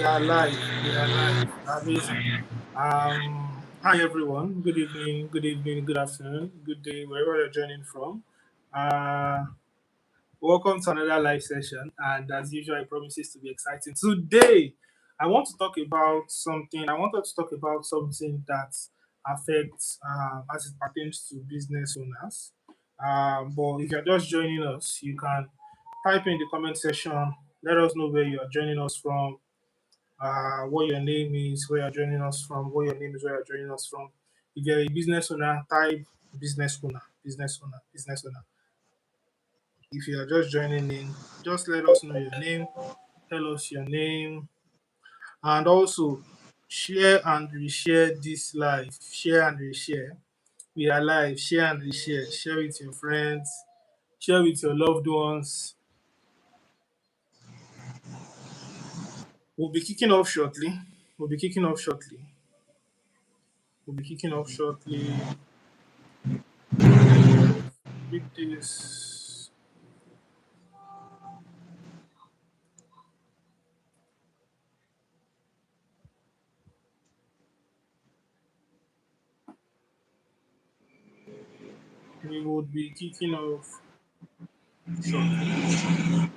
are live. We are live. Amazing. Hi everyone. Good evening. Good evening. Good afternoon. Good day, wherever you're joining from. Uh, Welcome to another live session. And as usual, it promises to be exciting. Today, I want to talk about something. I wanted to talk about something that affects, as it pertains to business owners. But if you're just joining us, you can type in the comment section. Let us know where you are joining us from, what your name is, where you're joining us from, what your name is, where you're joining us from. If you're a business owner, type business owner, business owner, business owner. If you are just joining in, just let us know your name, tell us your name, and also share and reshare this live. Share and reshare. We are live. Share and reshare. Share with your friends, share with your loved ones. We'll be kicking off shortly. We'll be kicking off shortly. We'll be kicking off shortly. With this. We would be kicking off shortly.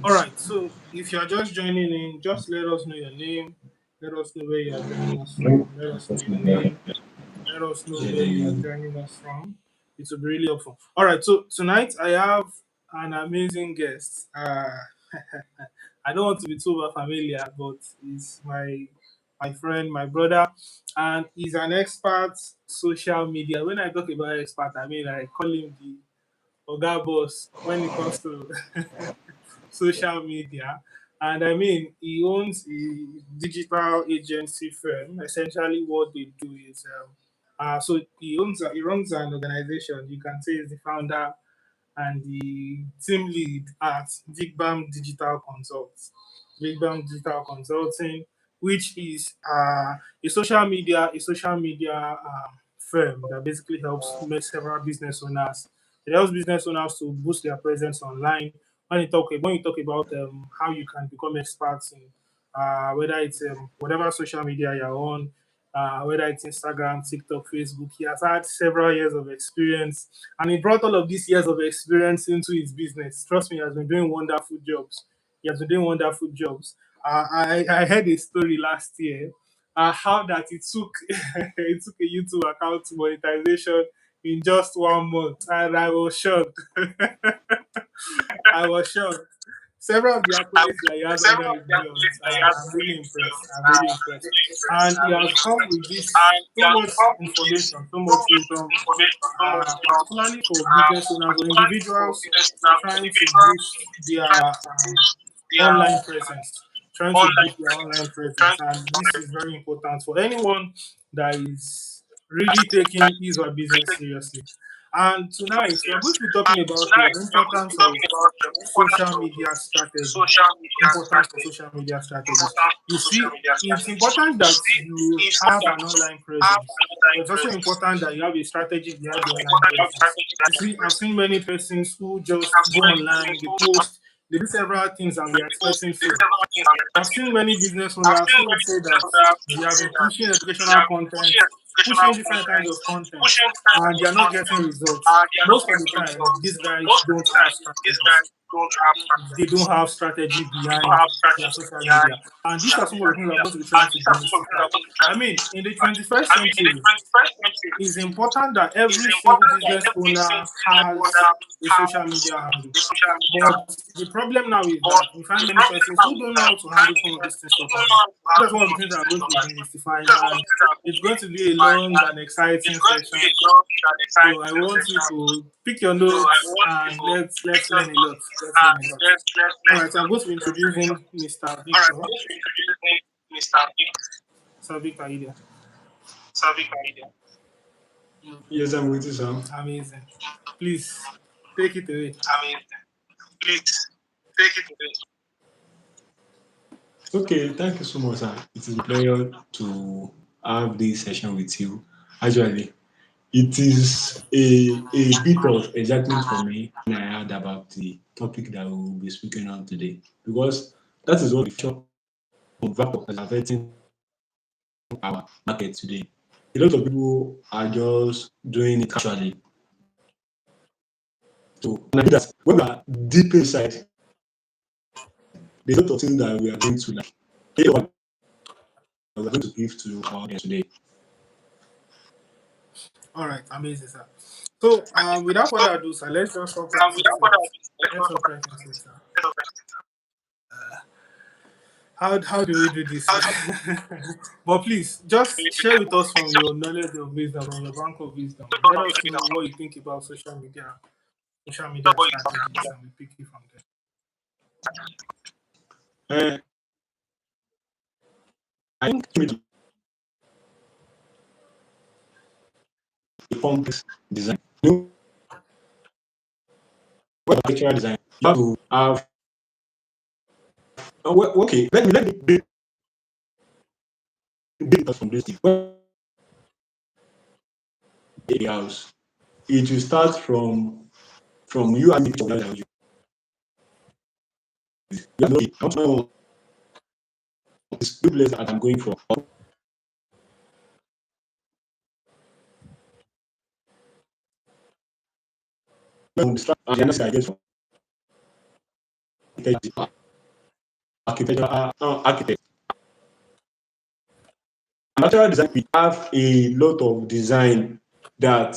All right. So if you are just joining in, just let us know your name. Let us know where you are joining us from. Let us know your name. Let us know where you are joining us from. It will be really helpful. All right. So tonight I have an amazing guest. I don't want to be too familiar, but he's my friend, my brother, and he's an expert social media. When I talk about expert, I mean I call him the Oga boss when it comes to social media. And I mean, he owns a digital agency firm. Essentially, what they do is, so he runs an organization. You can say he's the founder and the team lead at Big Bam Digital Consults. Big Bam Digital Consulting, which is a social media firm that basically helps make several business owners. It helps business owners to boost their presence online. When you talk about how you can become experts in whether it's whatever social media you're on, whether it's Instagram, TikTok, Facebook. He has had several years of experience, and he brought all of these years of experience into his business. Trust me, he has been doing wonderful jobs. He has been doing wonderful jobs. I heard a story last year, how that it took it took a YouTube account monetization in just 1 month, and I was shocked. I was shocked. Several of the accolades that he has under his belt, I'm really impressed. I'm really impressed. And he has come with this so much information, so much wisdom, particularly for business owners or individuals trying to boost their online presence, trying to boost their online presence. And this is very important for anyone that is really taking his or her business seriously. And tonight we are going to be talking about the importance of social media strategy. Importance of social media strategies. You see, it's important that you have an online presence. But it's also important that you have a strategy behind the online presence. You see, I've seen many persons who just go online, they post, they do several things and they're expecting fame. I've seen many business owners who would say that they have been pushing educational content, pushing different kinds of content, and they are not getting results. Most of the time, these guys don't have strategies. They don't have strategy behind their social media. And these are some of the things I'm going to be trying to demystify. I mean, in the 21st century, it's important that every single business owner has a social media handle. But the problem now is that we find many persons who don't know how to handle some of these things properly. That's one of the things that I'm going to be demystifying, and it's going to be a long and exciting session. So I want you to pick your notes and let's learn a lot. Let's learn a lot. All right, so I'm going to be introducing Mr. Victor. So Victor, are you there? Yes, I'm with you, Sam. Amazing. Please take it away. Okay, thank you so much, sir. It is a pleasure to have this session with you. Actually, it is a bit of excitement for me when I heard about the topic that we will be speaking on today because that is what the future of vapor is affecting our market today. A lot of people are just doing it casually. So, and I think that when we are deep inside, there's a lot of things that we are going to like. We are going to give to our audience today. All right, amazing, sir. So, without further ado, sir, let's just hop right into it. Let's hop right into it, sir. How do we do this? But please, just share with us from your knowledge of wisdom, from your bank of wisdom. Let us know what you think about social media strategies, and we pick it from there. Uh, I think a complex design. You know, when architectural design, you have to have. Okay, let me build it from this thing. When a house, it will start from you and the picture that you know, I want to know this good place that I'm going for. The answer I get from architect. Natural design, we have a lot of design that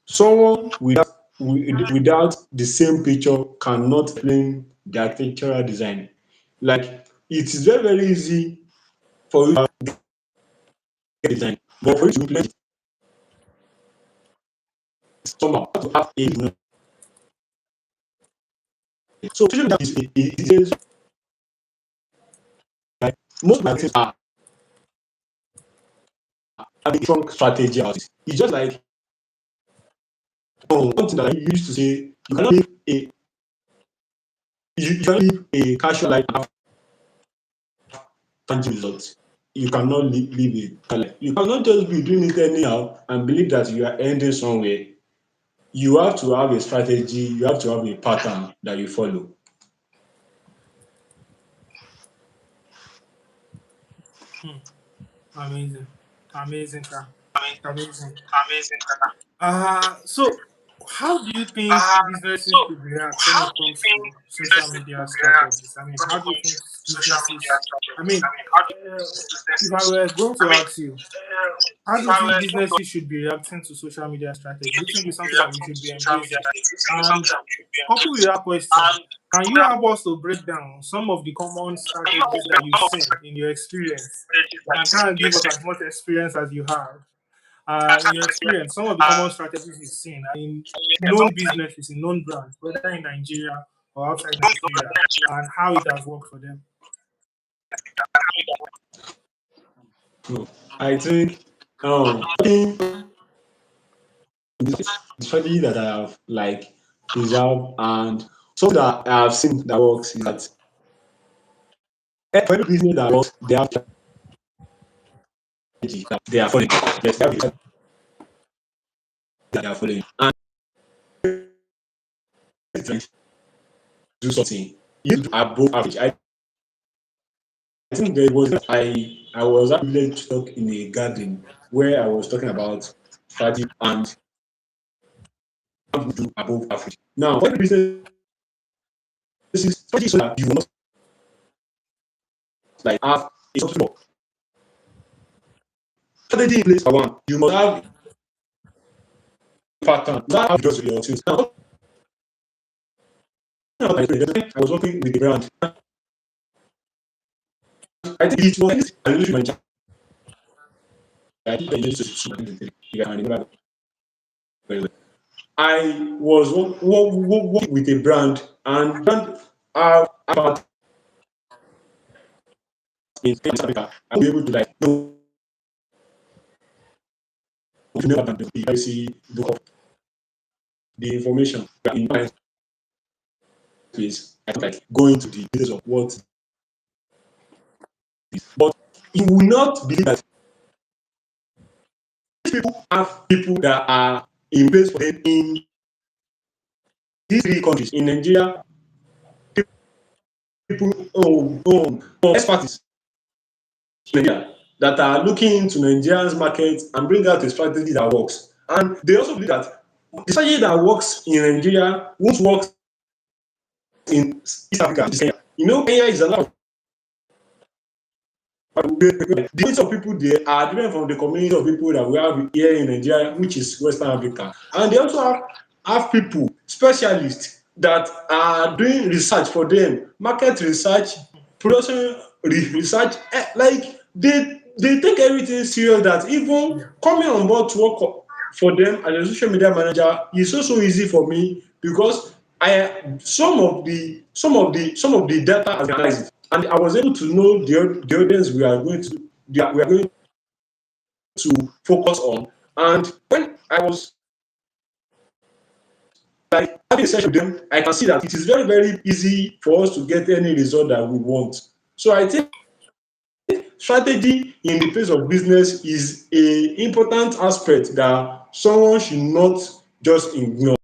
someone without the same picture cannot explain the architectural design. Like it is very very easy for you to get design, but for you to implement it somehow you have to have a design. So social media is like most marketers are having a strong strategy about it. It's just like one thing that I used to say, you cannot live you cannot live a casual life and have tangible results. You cannot live a life. You cannot just be doing it anyhow and believe that you are ending somewhere. You have to have a strategy, you have to have a pattern that you follow. Hmm. Amazing, amazing, sir. Amazing. So how do you think businesses should react when it comes to social media strategies? I mean, how do you think businesses? I mean, if I were going to ask you, how do you think businesses should be reacting to social media strategy? Do you think it's something that we should be embracing? And coupled with that question, can you help us to break down some of the common strategies that you've seen in your experience? You can kind of give us as much experience as you have. In your experience, some of the common strategies you've seen in known businesses, in known brands, whether in Nigeria or outside Nigeria, and how it has worked for them. So I think talking the strategy that I have like preserved and something that I have seen that works is that for every business that works, they have strategy that they are following. Yes, they have a strategy that they are following. And trying to do something you do above average. I think there was I was actually to talk in a garden where I was talking about strategy and how to do above average. Now, for every business, this is strategy so that you will not like have a structure strategy in place for one. You must have a pattern. That how you do your things. Now, I was working with the brand. I think it was I really my I think I used to you can remember very well. I was working with a brand and brand about in South Africa. I'll be able to like know about the privacy look up the information in my space. I think like go into the details of what you will not believe that people have people that are in place for them in these three countries. In Nigeria, people experts in Nigeria that are looking into Nigeria's market and bring out a strategy that works. And they also believe that the strategy that works in Nigeria won't work in East Africa. You know, Kenya is a lot of the community of people there are different from the community of people that we have here in Nigeria, which is Western Africa. And they also have people, specialists, that are doing research for them, market research, production research. Like they take everything serious that even Yeah. coming on board to work for them as a social media manager is so easy for me because I some of the data has been analyzed and I was able to know the audience we are going to focus on. And when I was like having a session with them, I can see that it is very, very easy for us to get any result that we want. So I think strategy in the place of business is a important aspect that someone should not just ignore.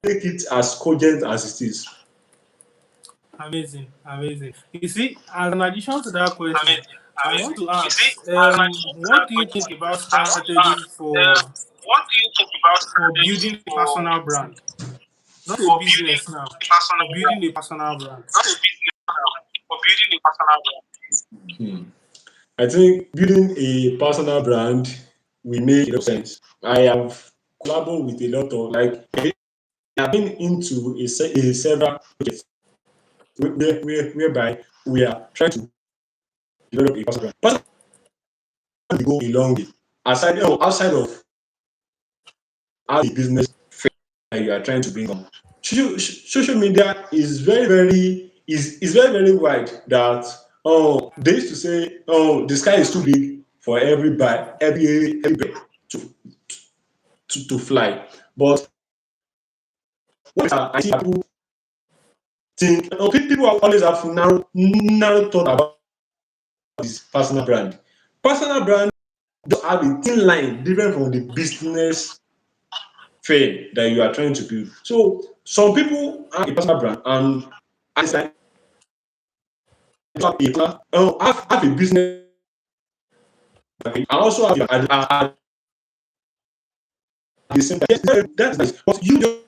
Take it as cogent as it is. Amazing, amazing. You see, as an addition to that question, Amazing, I want amazing. to You see, ask, as an addition to what that do you think question, about I want to strategy ask, what do you think about for strategy building a personal brand? Not a for building business now, a personal for building brand? a personal brand. Not a business for building a personal brand. I think building a personal brand will make a lot of sense. I have collaborated with a lot of like I have been into a several projects whereby we are trying to develop a personal brand. Personal brand will go a long way. Outside of how the business that you are trying to bring on. Social media is very very wide that they used to say the sky is too big for everybody to fly. But what I see people think people always have narrow thought about this personal brand. Personal brand just have a thin line different from the business fame that you are trying to build. So some people have a personal brand and it's like have a business and also have at the same time. Yes, that's nice. But you just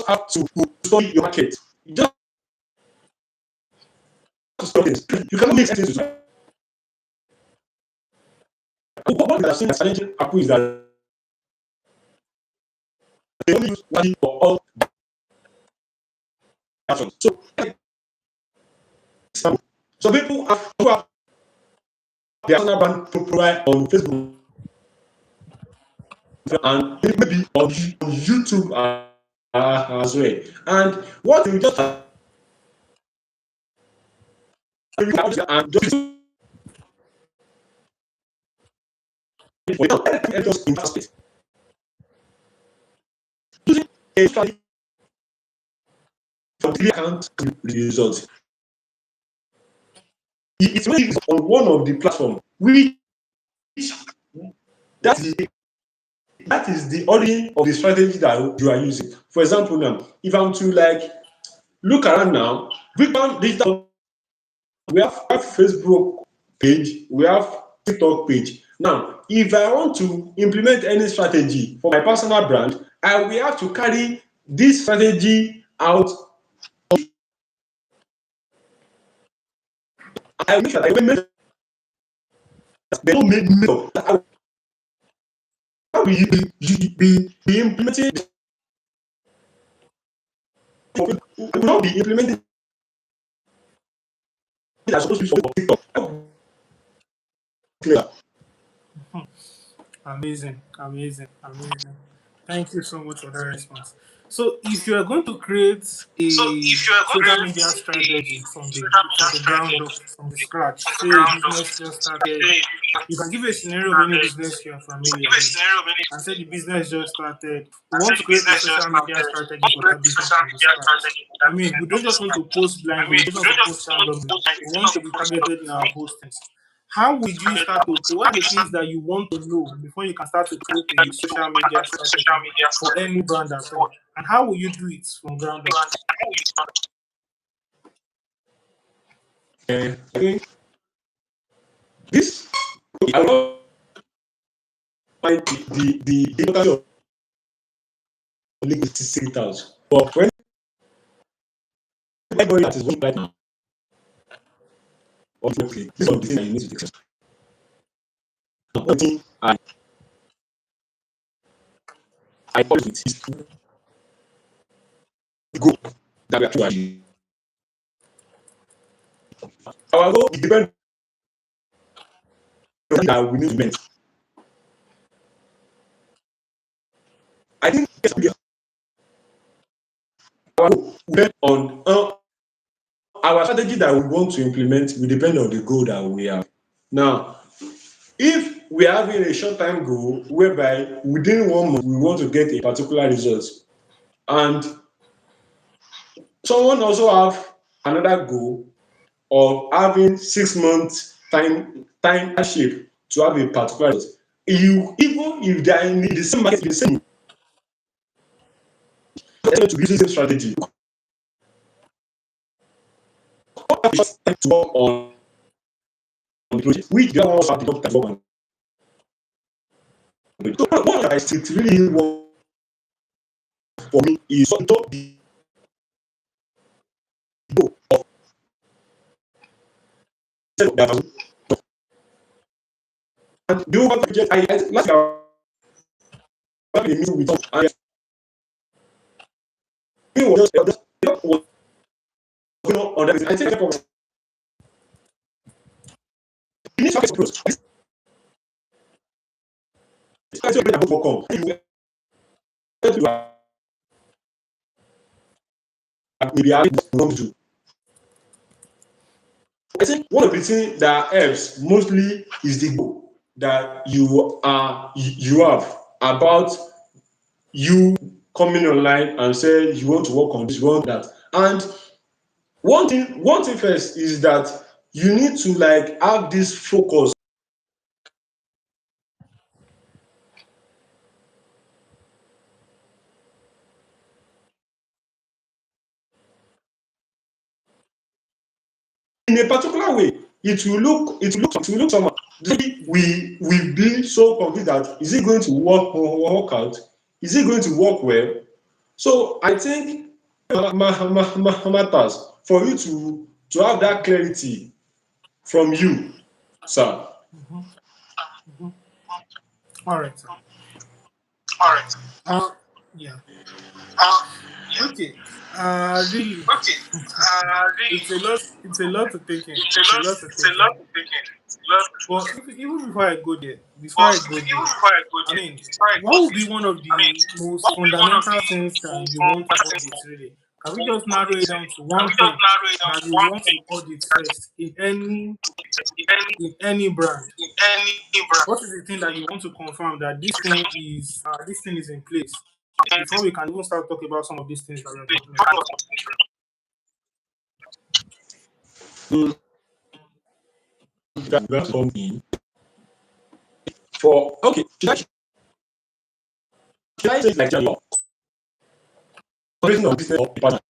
have to study your market. You just have to study things. You cannot mix things together. What we have seen as challenging Apple is that they only use one for all actions. So people who have their personal brand profile on Facebook and maybe on YouTube as well. And what you just and just just in that space. Using a strategy for daily account results. It's really on one of the platform which that is the that is the origin of the strategy that you are using. For example, now, if I'm to like look around now, we found digital we have Facebook page, we have TikTok page. Now, if I want to implement any strategy for my personal brand, I will have to carry this strategy out. I make sure that I make they don't make me up. How will you be implementing we will not be implementing that's supposed to be for TikTok. Clear. Amazing, amazing, amazing. Thank you so much for that response. So if you are going to create a social media strategy from the ground up, from the scratch, say a business just started, you can give a scenario of any business you are familiar with, and say the business just started. We want to create a social media strategy for that business from the scratch. I mean, we don't just want to post blindly, we don't want to post randomly. We want to be targeted in our postings. How would you start to create? What are the things that you want to know before you can start to create a social media strategy for any brand at all? And how will you do it from ground up? I think this, I don't find the importance of linguistic out. But when everybody that is working right now, obviously, this is one of the things that you need to take. One thing I follow with is to go that we are trying. Our goal is depend on that we need to meet. I think yes, our goal will depend on our strategy that we want to implement will depend on the goal that we have. Now, if we are having a short time goal whereby within 1 month we want to get a particular result, and someone also have another goal of having 6 months time shape to have a particular result, you even if they are in the same market, the same to be using the same strategy, have time to work on the project which the other one also have the time to work on the project. So what I still really want for me is to talk the goal of their and the overall project. I last year I had a meeting with them and the meeting was just was going on that. I think you need to have a close. This person already above work on. You maybe I want to. I think one of the things that helps mostly is the goal that you have about you coming online and say you want to work on this, you want that. And one thing first is that you need to like have this focus in a particular way. It will look somehow. Maybe we be so confused that is it going to work out? Is it going to work well? So I think matters for you to have that clarity from you, sir. All right. Uh, yeah. Okay. Really, it's a lot. It's a lot to take in. It's a lot to take in. But even before I go there, I mean, what would be one of the most fundamental things that you want to audit? Really, can we just narrow it down to one thing that you want to audit first in any brand? What is the thing that you want to confirm that this thing is in place before we can even start talking about some of these things that we are talking about? Mm, that to come in for okay. Should I say it like that? Operating on business or partner,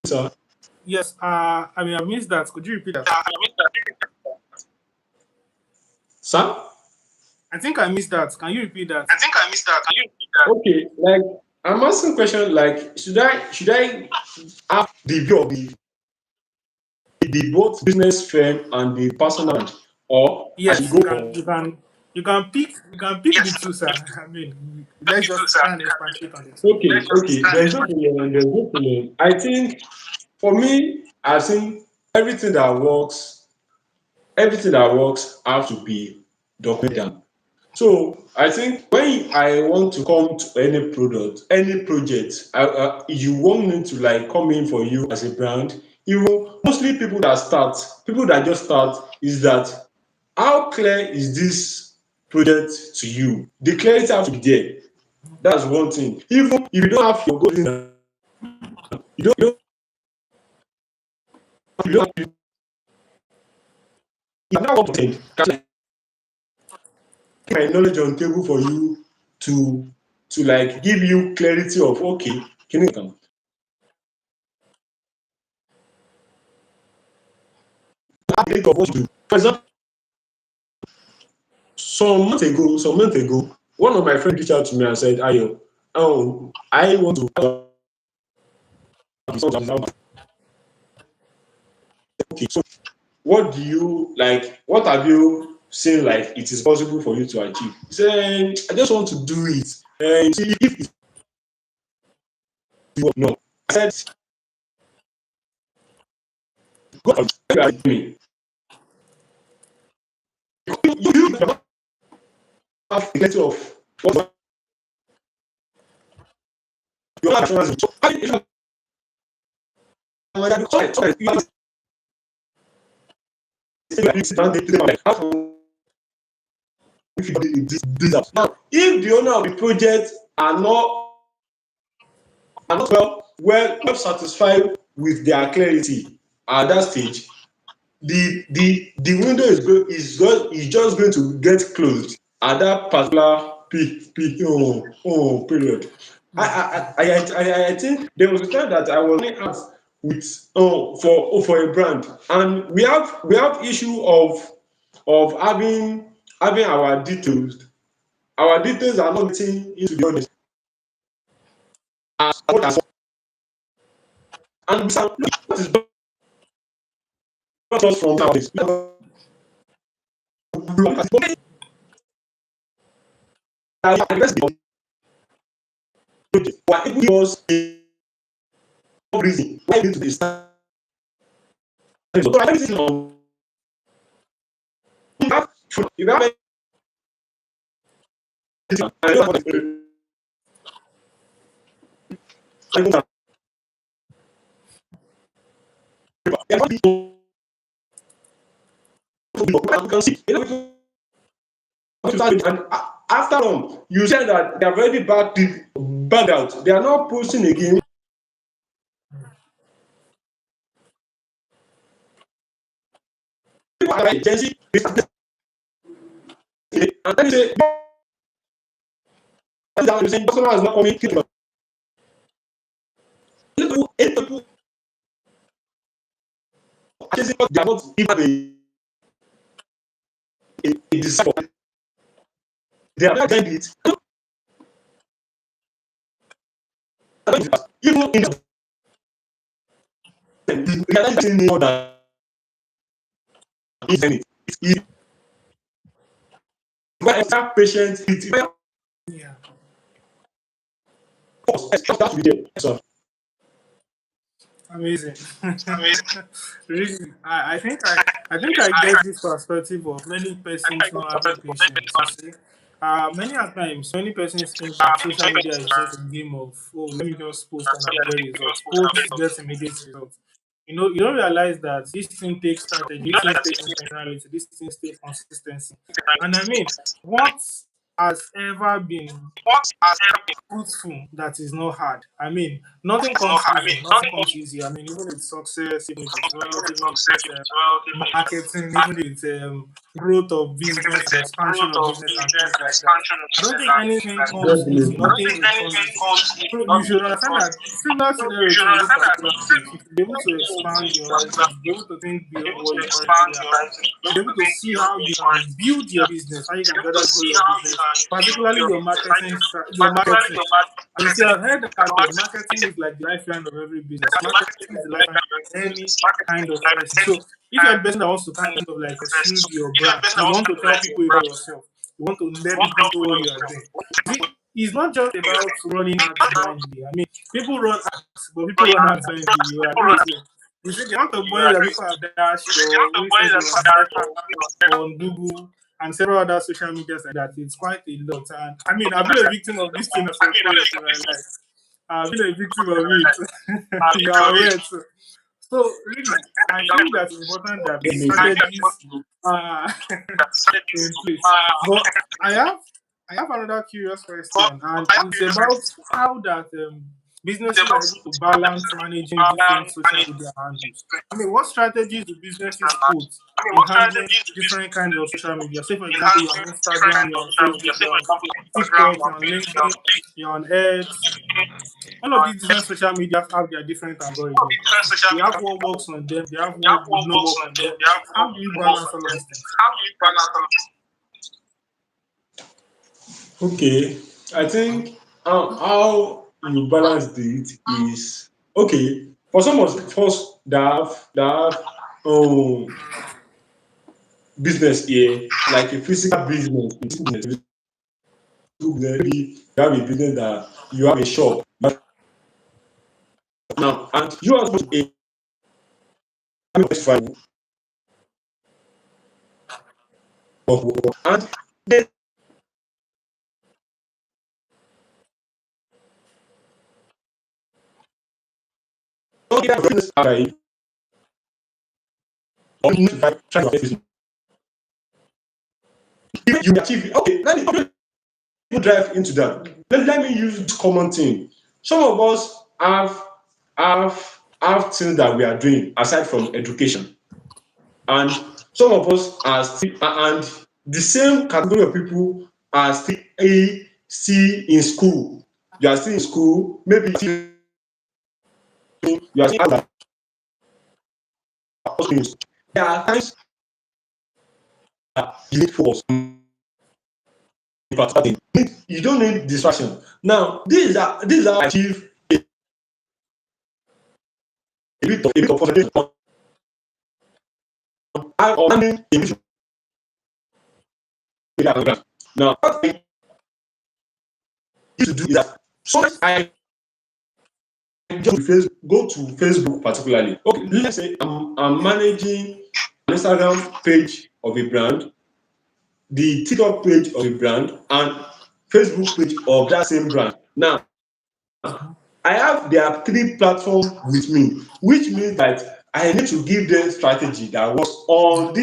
sir. Yes. I mean, I missed that. Could you repeat that? Sir? I think I missed that. Can you repeat that? Okay, like I'm asking question like should I have the view of the both business firm and the personal brand, or I should Yes, go for you can pick the two, sir. I mean, let's just try and expatiate on it. okay. There's no problem. There's no problem. I think for me, I think everything that works everything that works has to be documented down. So I think when I want to come to any product, any project, you want me to like come in for you as a brand. Even mostly people that just start, is that how clear is this project to you? The clarity has to be there. That's one thing. Even if you don't have your goals, you don't have, you have not can my knowledge on table for you to like give you clarity of okay, can you come? Think of what you do. For example, some months ago, one of my friends reached out to me and said, Ayo, I want to okay, so what do you like? What have you seen like it is possible for you to achieve? He said, I just want to do it. And see if it works. No. I said, God, you are me. You have plenty of what you have assurance. So, you have now, if the owner of the project are not well satisfied with their clarity at that stage, the window is just going to get closed at that particular period. I think there was a time that I was running ads with for a brand, and we have issue of having our details. Our details are not getting into the audience as much as, and what is not just from nowadays. Why it was a reason why we need to be starting. So everything on you have anything, I don't want to you can see and after all you said that they have already backed out, they are not posting again. People are like Gen Z, and then you say you saying customer is not coming. People are chasing what they are not even a desire for. They are not getting it. Even in the realizing more than it. It's where patient it's where Yeah. that will be there. So Amazing. Really, I think I get this perspective of many persons not having patience. You see, many a times, many persons think that social media is just a game of, oh, let me just post and I'll get results. Post, get immediate results. You don't realize that this thing takes strategy, this thing takes intentionality, this thing takes consistency. And I mean, what has ever been fruitful that is not hard. I mean, nothing comes easy. Nothing comes easy. I mean, even with success, even with wealth, even with marketing, even with growth of business and expansion of business and things like that. I don't think anything comes easy. definitely. Nothing will come easy. So you should understand that similar scenario to in this particular case, you should be able to expand your horizons, be able to think beyond what you currently have, be able to see how you can build your business, how you can better grow your business, particularly your your marketing. And you see, I've heard that marketing is like the lifeline of every business. Marketing is the lifeline of any kind of person. So if you're a person that wants to kind of like exude your brand, you want to tell people about yourself, you want to let people know what you are doing. It's not just about running ads blindly. I mean, people run ads, but people run ads blindly. You agree with me? You see the amount of money that people have dashed or wasted on Meta, on Google, and several other social medias like that, it's quite a lot. And I mean, I've been a victim of this thing at some point in my life. I've been a victim of it. You are aware too. So really, I think that it's important that the strategies are in place. But I have I have another curious question, and it's about how that businesses are able to balance managing different social media handles. I mean, what strategies do businesses put in handling different kinds of social media? Say, for example, you're on Instagram, you're on Facebook, you're on TikTok, you're on LinkedIn, you're on X. All of these different social media have their different algorithms. They have what works on them, they have what would not work on them. How do you balance all of these things? Okay, I think how you balance it is okay. For some of us that have business here, like a physical business, maybe you have a business that you have a shop now, and you are supposed to a and they don't get business right or try to business. If you achieve it, okay, let me drive into that. Let me use this common thing. Some of us have things that we are doing aside from education, and some of us are still and the same category of people are still still in school. You are still in school, maybe you are still there are times that you need focus on particular thing. You don't need distraction. Now, this is how I achieve a bit of concentration on handling a mission. Now, what I used to do is that sometimes I just go to Facebook particularly. Okay, let's say I'm managing an Instagram page of a brand, the TikTok page of a brand, and Facebook page of that same brand. Now, I have their three platforms with me, which means that I need to give them strategy that works on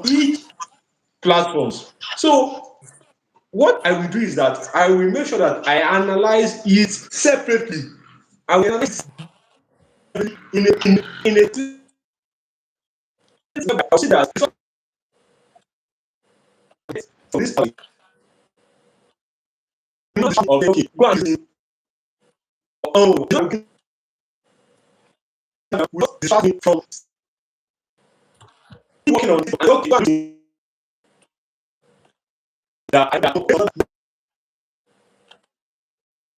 each platforms. So what I will do is that I will make sure that I analyze it separately. I will analyze it in a I'll see that for this of okay, go and do distract me from working on this. Okay, go and do that. I don't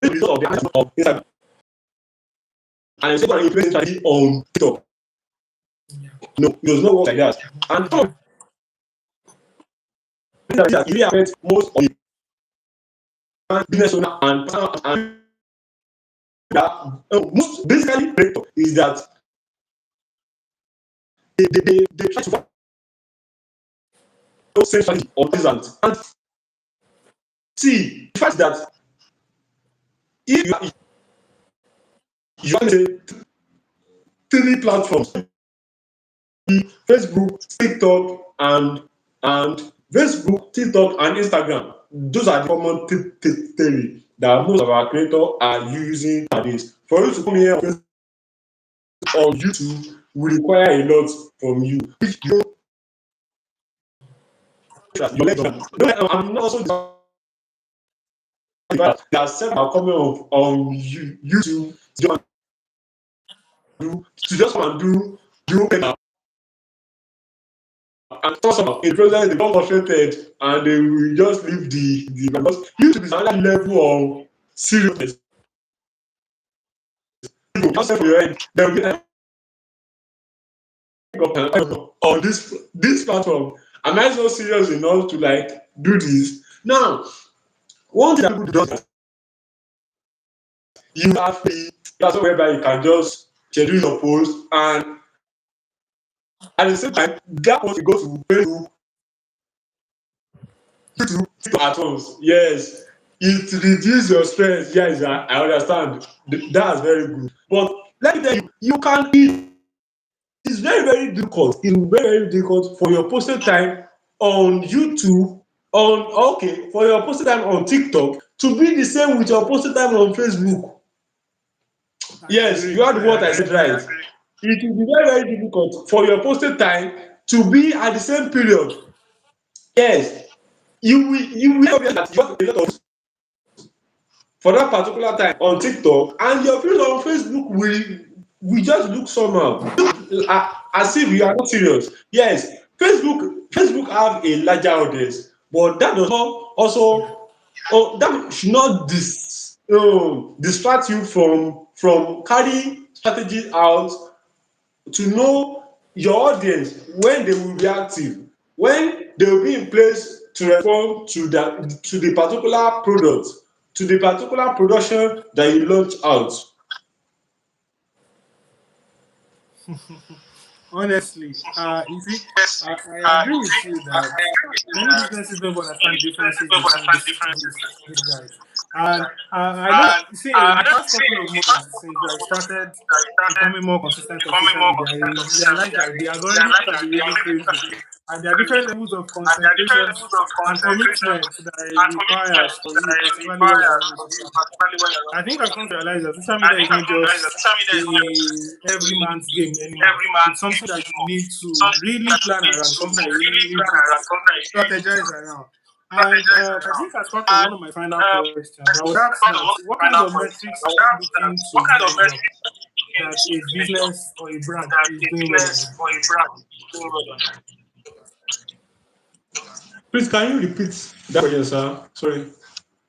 the result of Instagram. And I say go and implement strategy on TikTok. No, it does not work like that. And some of that really affect most of the business owner and that most basically breakthrough is that they try to follow same strategy on this and see the fact that if you have say three platforms, Facebook, TikTok, and Facebook, TikTok, and Instagram. Those are the common theory that most of our creators are using nowadays. For you to come here on YouTube will require a lot from you. Which you I'm not also there are several coming on YouTube to just come and do better. And some in present they become frustrated and they will just leave the because YouTube is another level of seriousness. You just say for your head, they will be on this platform. Am I so serious enough to like do this? Now, one thing that people do is you have the platform whereby you can just schedule your post, and at the same time that post will go to Facebook, YouTube at once. Yes, it reduce your stress. Yes, I understand. That's very good. But let me tell you, you can. It's very very difficult. It's very very difficult for your posting time on YouTube, on okay, for your posting time on TikTok to be the same with your posting time on Facebook. I Yes, agree. you heard I what I agree. said right. It will be very very difficult for your posting time to be at the same period. Yes, you will obvious that you have a lot of for that particular time on TikTok, and your views on Facebook will just look somehow. Look as if you are not serious. Yes, Facebook have a larger audience, but that does not Yeah. also that should not distract you from carrying strategies out to know your audience when they will be active, when they will be in place to respond to the particular product, to the particular production that you launch out. Honestly, you see, I agree with you that many businesses don't understand the differences between these guys. And I know that, you see, in the past couple of months since I started becoming more consistent on social media, I realized that the algorithm can be really crazy. And there are different levels of concentration and commitment that it requires for you, particularly when you're running social media. I think I've come to realize that social media is not just every man's game anymore. It's something that you need to really plan around, something that you really need to strategize around. And I think as part of one of my final questions, I would ask that what kinds of metrics are you looking to measure that a business or a brand is doing well online? Please, can you repeat that question, sir? Sorry.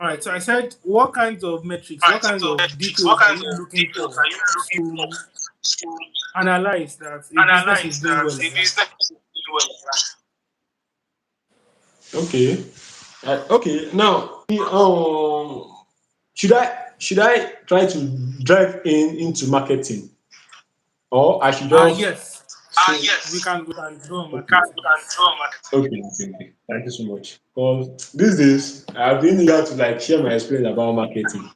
All right, so I said, what kinds of metrics, what kinds of details are you looking for to analyze that a business is doing well online? Okay. Okay. Now, should I try to drive into marketing, or I should just Yes, say we can go on okay? marketing. Yes. Okay. Thank you so much. Because these days I've been here to like share my experience about marketing,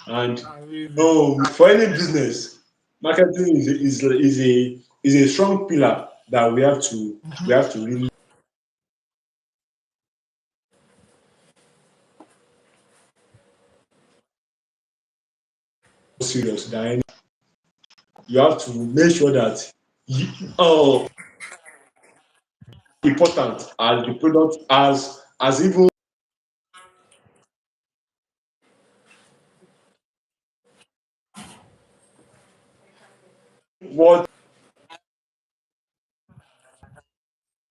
and Really. for any business, marketing is a strong pillar that we have to really serious. That you have to make sure that you, important as the product as even what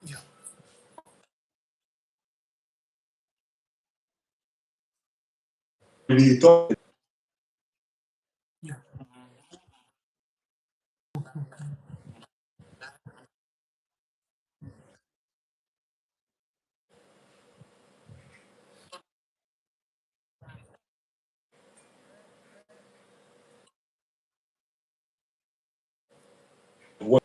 Yeah. we talk. Yeah. What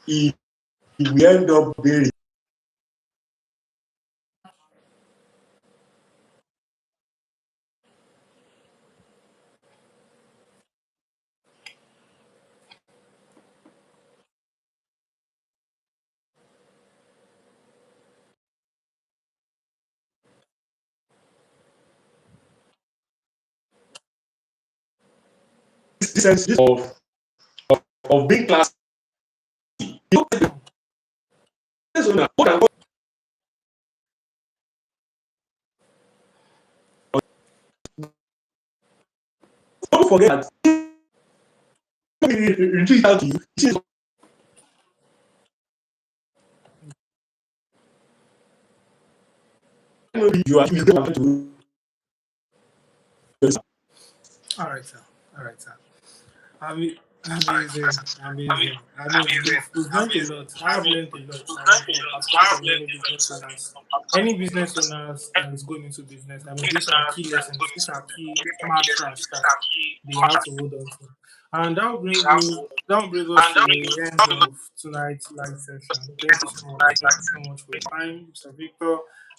he will end up being this sense of being classy. You know, business owner more than forget that. Let me reach out to you. See, maybe you are to All right, sir. All right, sir. Amazing, amazing. I mean, we've learned a lot. I've learned a lot from perspective of many business owners. Any business owners that is going into business, I mean, these are key lessons. These are key mantras that they have to hold on to. And that will bring us to the end of tonight's live session. Thank you so much. Thank you so much for your time, Mr. Victor.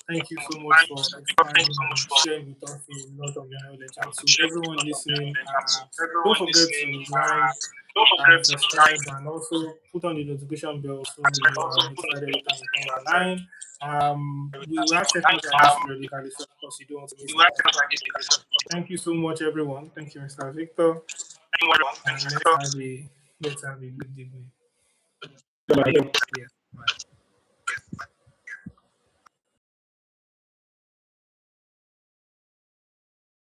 Thank you so much for expanding and sharing with us a lot of your knowledge. And to everyone listening, don't forget to like and subscribe and also put on the notification bell so you are notified every time we come online. We will have sessions like this periodically, so of course you don't want to miss the next. Thank you so much, everyone. Thank you, Mr. Victor. And let's have a good evening. you. Yeah. Bye.